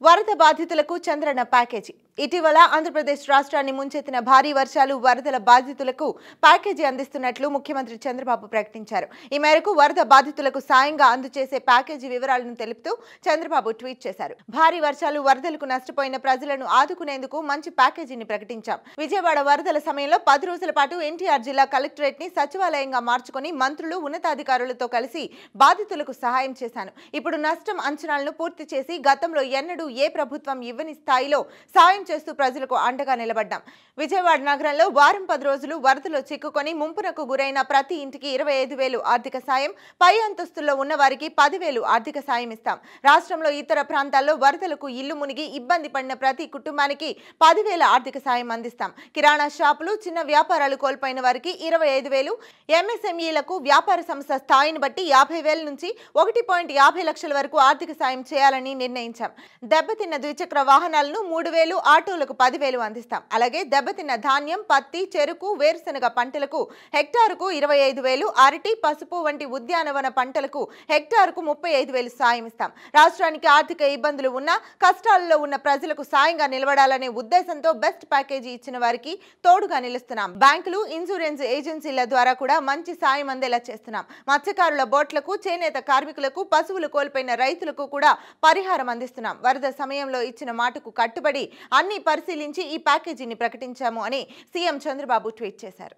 వరద బాధితులకు చంద్రన్న ప్యాకేజీ. ఇటీవల ఆంధ్రప్రదేశ్ రాష్ట్రాన్ని ముంచెత్తిన భారీ వర్షాలు, వరదల బాధితులకు ప్యాకేజీ అందిస్తున్నట్లు ముఖ్యమంత్రి చంద్రబాబు ప్రకటించారు. ఈ మేరకు వరద బాధితులకు సాయంగా అందజేసే ప్యాకేజీ వివరాలను తెలుపుతూ చంద్రబాబు ట్వీట్ చేశారు. భారీ వర్షాలు, వరదలకు నష్టపోయిన ప్రజలను ఆదుకునేందుకు మంచి ప్యాకేజీని ప్రకటించాం. విజయవాడ వరదల సమయంలో 10 రోజుల పాటు ఎన్టీఆర్ జిల్లా కలెక్టరేట్ ని సచివాలయంగా మార్చుకొని మంత్రులు, ఉన్నతాధికారులతో కలిసి బాధితులకు సహాయం చేశాను. ఇప్పుడు నష్టం అంచనాలను పూర్తి చేసి గతంలో ఎన్నడూ ఏ ప్రభుత్వం ఇవ్వని స్థాయిలో సాయం చేస్తూ ప్రజలకు అండగా నిలబడ్డాం. విజయవాడ నగరంలో వారం 10 రోజులు వరదలో చిక్కుకొని ముంపునకు గురైన ప్రతి ఇంటికి 25,000 ఆర్థిక సాయం, పై అంతస్తుల్లో ఉన్న వారికి 10,000 ఆర్థిక సాయం ఇస్తాం. రాష్ట్రంలో ఇతర ప్రాంతాల్లో వరదలకు ఇల్లు మునిగి ఇబ్బంది పడిన ప్రతి కుటుంబానికి 10,000 ఆర్థిక సాయం అందిస్తాం. కిరాణా షాపులు, చిన్న వ్యాపారాలు కోల్పోయిన వారికి 25,000, ఎంఎస్ఎంఈలకు వ్యాపార సంస్థ స్థాయిని బట్టి 50,000 నుంచి 1.50 లక్షల వరకు ఆర్థిక సాయం చేయాలని నిర్ణయించాం. దెబ్బతిన్న ద్విచక్ర వాహనాలను 3,000, ఆటోలకు 10,000 అందిస్తాం. అలాగే దెబ్బతిన్న ధాన్యం, పత్తి, చెరుకు, వేరుశనగ పంటలకు హెక్టారుకు 25,000, అరటి, పసుపు వంటి ఉద్యానవన పంటలకు హెక్టారుకు 35,000 సాయం ఇస్తాం. రాష్ట్రానికి ఆర్థిక ఇబ్బందులు ఉన్నా కష్టాల్లో ఉన్న ప్రజలకు సాయంగా నిలబడాలనే ఉద్దేశంతో బెస్ట్ ప్యాకేజీ ఇచ్చిన వారికి తోడుగా నిలుస్తున్నాం. బ్యాంకులు, ఇన్సూరెన్స్ ఏజెన్సీల ద్వారా కూడా మంచి సాయం అందేలా చేస్తున్నాం. మత్స్యకారుల బోట్లకు, చేనేత కార్మికులకు, పశువులు కోల్పోయిన రైతులకు కూడా పరిహారం అందిస్తున్నాం. వరద సమయంలో ఇచ్చిన మాటకు కట్టుబడి అన్ని పరిశీలించి ఈ ప్యాకేజీని ప్రకటించాము అని సీఎం చంద్రబాబు ట్వీట్ చేశారు.